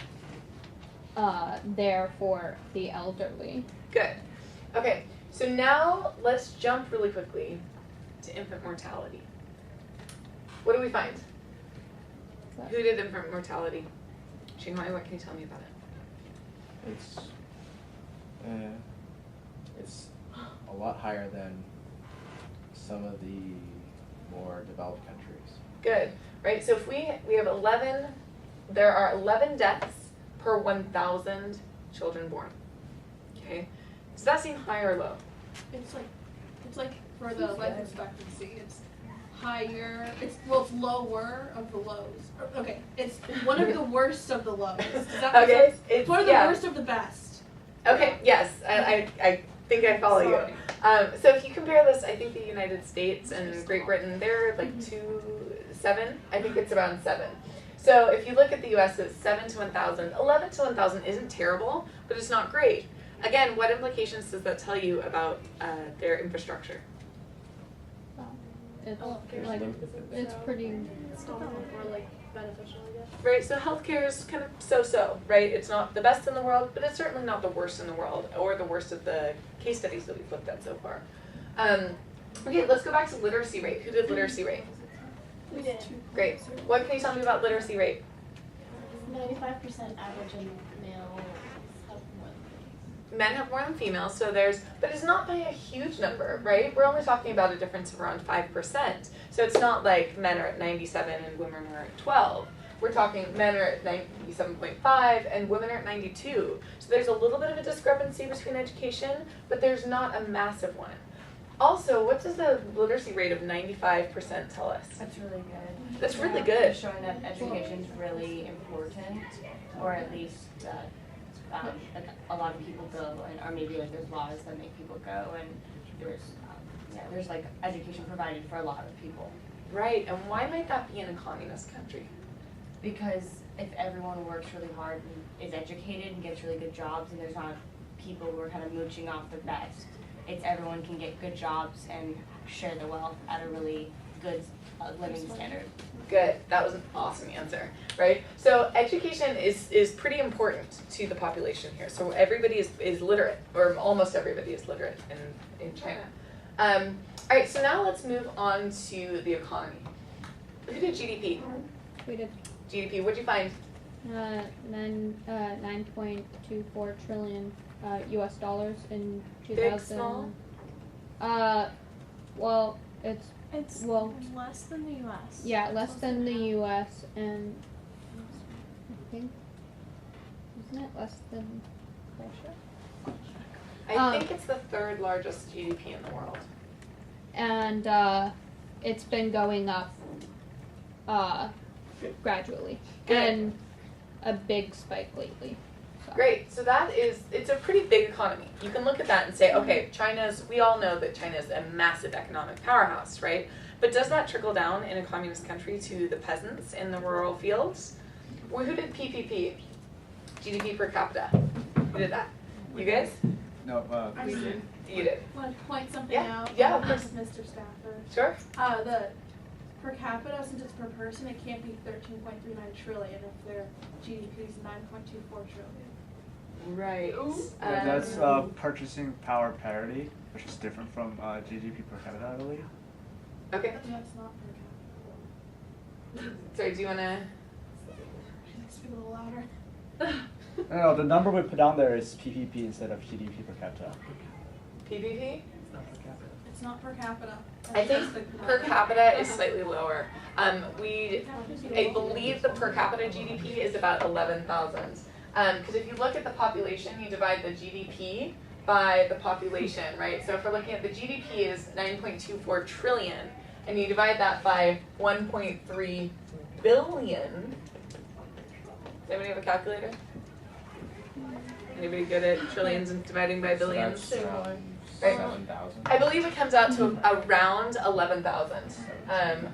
there for the elderly. Good. Okay, so now let's jump really quickly to infant mortality. What do we find? Who did infant mortality? Xinghai, what can you tell me about it? It's a lot higher than some of the more developed countries. Good, right? So if we have 11, there are 11 deaths per 1,000 children born. Okay, does that seem high or low? It's like for the life expectancy, it's higher. It's lower of the lows. Okay, it's one of the worst of the lows. Does that make Okay, sense? it's One of the worst of the best. Okay, yes, I think I follow you. So if you compare this, I think the United States and Great Britain, they're like 7. I think it's around 7. So if you look at the US, it's 7 to 1,000. 11 to 1,000 isn't terrible, but it's not great. Again, what implications does that tell you about their infrastructure? It's it's pretty. It's not more like beneficial, I guess. Right, so healthcare is kind of so-so, right? It's not the best in the world, but it's certainly not the worst in the world, or the worst of the case studies that we've looked at so far. Okay, let's go back to literacy rate. Who did literacy rate? We did. Great. What can you tell me about literacy rate? 95% average in males have more than females. Men have more than females, so but it's not by a huge number, right? We're only talking about a difference of around 5%. So it's not like men are at 97 and women are at 12. We're talking men are at 97.5 and women are at 92. So there's a little bit of a discrepancy between education, but there's not a massive one. Also, what does the literacy rate of 95% tell us? That's really good. That's really good. Showing that education's really important, or at least that like a lot of people go, and or maybe like there's laws that make people go, and there's like education provided for a lot of people. Right, and why might that be in a communist country? Because if everyone works really hard and is educated and gets really good jobs, and there's not people who are kind of mooching off the best, it's everyone can get good jobs and share the wealth at a really good living standard. Good, that was an awesome answer, right? So education is pretty important to the population here. So everybody is literate, or almost everybody is literate in China. All right, so now let's move on to the economy. Who did GDP? We did GDP, what'd you find? 9.24 trillion US dollars in 2000. Big, small? Well, it's well, less than the U.S. yeah, less than the U.S. and I think, isn't it less than Russia? I think it's the third largest GDP in the world. And it's been going up gradually. Good. And a big spike lately. So. Great, so it's a pretty big economy. You can look at that and say, okay, we all know that China is a massive economic powerhouse, right? But does that trickle down in a communist country to the peasants in the rural fields? Well, who did PPP? GDP per capita. Who did that? You guys? No, I did. You did. Want to point something Yeah, out? yeah, of course. Mr. Stafford. Sure. The per capita, since it's per person, it can't be 13.39 trillion if their GDP is 9.24 trillion. Right. Yeah, that's purchasing power parity, which is different from GDP per capita, I believe. Okay. That's not per capita. Sorry, do you want to? Speak a little louder. No, the number we put down there is PPP instead of GDP per capita. PPP? It's not per capita. I think per capita is slightly lower. I believe the per capita GDP is about 11,000. Because if you look at the population, you divide the GDP by the population, right? So if we're looking at the GDP is 9.24 trillion, and you divide that by 1.3 billion. Does anybody have a calculator? Anybody good at trillions and dividing by billions? So that's, Right. 7,000. I believe it comes out to around 11,000.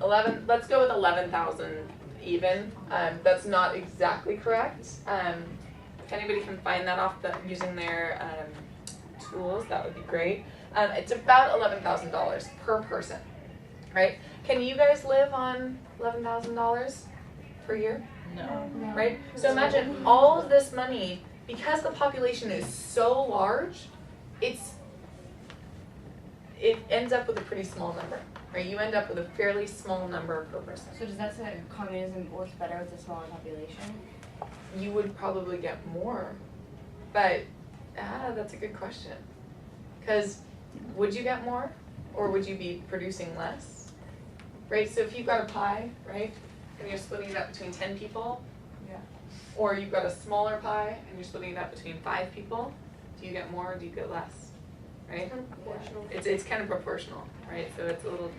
11. Let's go with 11,000 even. That's not exactly correct. If anybody can find that off using their tools, that would be great. It's about $11,000 per person, right? Can you guys live on $11,000 per year? No. Right? So imagine all of this money, because the population is so large, it ends up with a pretty small number, right? You end up with a fairly small number per person. So does that say that communism works better with a smaller population? You would probably get more, but that's a good question. Because would you get more, or would you be producing less? Right, so if you've got a pie, right, and you're splitting it up between 10 people, or you've got a smaller pie and you're splitting it up between 5 people, do you get more or do you get less? Right? It's kind of proportional, right? So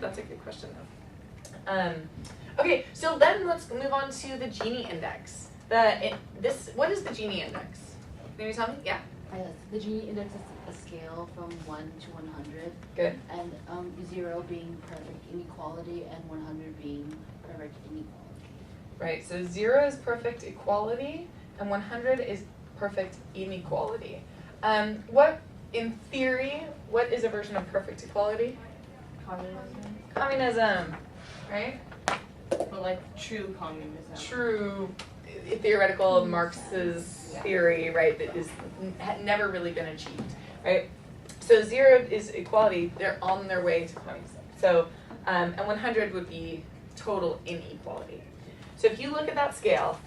that's a good question though. Okay, so then let's move on to the Gini index. What is the Gini index? Can you tell me? Yeah. The Gini index is a scale from 1 to 100. Good. And 0 being perfect inequality and 100 being perfect inequality. Right, so 0 is perfect equality and 100 is perfect inequality. In theory, what is a version of perfect equality? Communism, right? But like true communism. True theoretical Marx's theory, right, that had never really been achieved, right? So 0 is equality, they're on their way to communism. So, and 100 would be total inequality. So if you look at that scale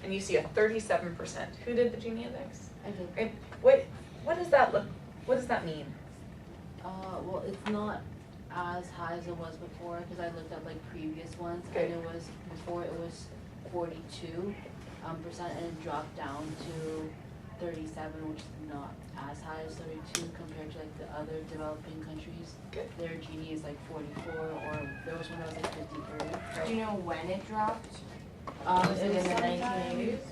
and you see a 37%, who did the Gini index? I did. Right? What does that look? What does that mean? Well, it's not as high as it was before because I looked at like previous ones, Okay. and before it was 42% and it dropped down to 37, which is not as high as 32 compared to like the other developing countries. Good. Their Gini is like 44, or there was one that was like 53. Do you know when it dropped? It Was it was in the sometime 1980s?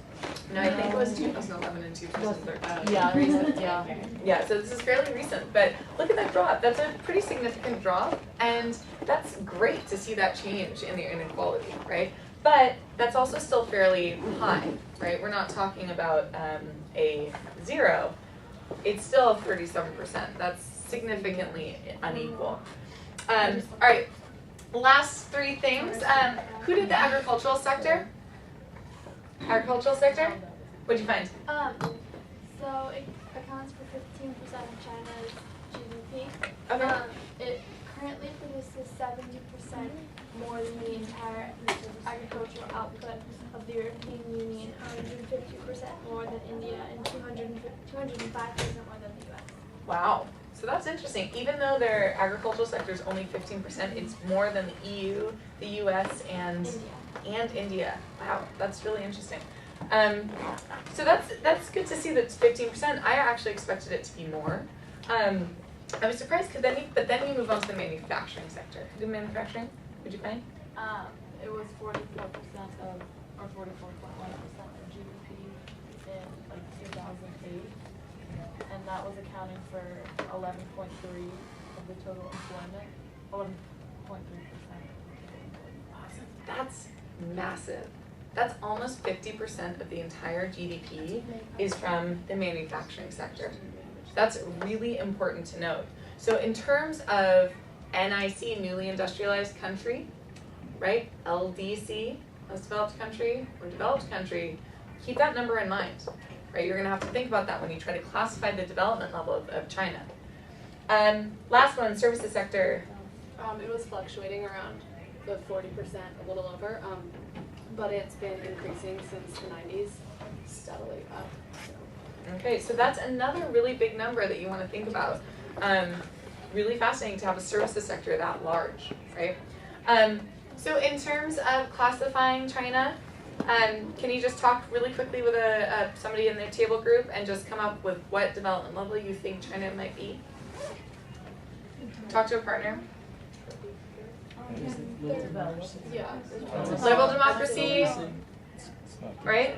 No, I think it was 2011 and 2013. Yeah, recent, yeah. Yeah, so this is fairly recent, but look at that drop. That's a pretty significant drop, and that's great to see that change in the inequality, right? But that's also still fairly high, right? We're not talking about a 0. It's still 37%. That's significantly unequal. All right, last 3 things. Who did the agricultural sector? Agricultural sector? What'd you find? So it accounts for 15% of China's GDP. Okay. It currently produces 70% more than the entire agricultural output of the European Union, 150% more than India, and 205% more than the US. Wow. So that's interesting. Even though their agricultural sector is only 15%, it's more than the EU, the US, and India. Wow, that's really interesting. So that's good to see that it's 15%. I actually expected it to be more. I was surprised because then you move on to the manufacturing sector. Who did manufacturing? What'd you find? It was 44% of, or 44.1% of GDP in like 2008, and that was accounting for 11.3 of the total employment, 11.3%. Awesome. That's massive. That's almost 50% of the entire GDP is from the manufacturing sector. That's really important to note. So in terms of NIC, newly industrialized country, right? LDC, less developed country, or developed country, keep that number in mind, right? You're gonna have to think about that when you try to classify the development level of China. Last one, services sector. It was fluctuating around the 40%, a little over, but it's been increasing since the 90s, steadily up. Okay, so that's another really big number that you want to think about. Really fascinating to have a services sector that large, right? So in terms of classifying China, can you just talk really quickly with somebody in the table group and just come up with what development level you think China might be? Talk to a partner. Yeah. Liberal democracy, right?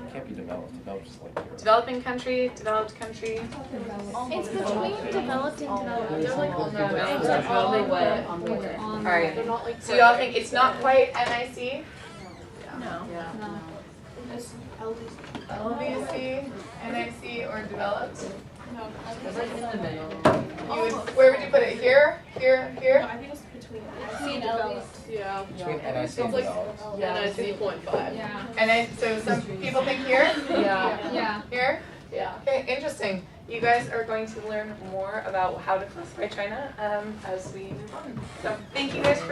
It can't be developed. Developed is like Europe. Developing country, developed country. It's between developed and developed. They're like on their way. They're on their way. All right. So y'all think it's not quite NIC? No. Yeah. It's LDC. LDC, NIC, or developed? No, It's like in the middle. Where would you put it? Here? Here? No, Here? I think it's between NIC and developed. Yeah. Between NIC and It's like developed. NIC 0.5. Yeah. So some people think here? Yeah. Yeah. Here? Yeah. Okay, interesting. You guys are going to learn more about how to classify China as we move on. So thank you guys for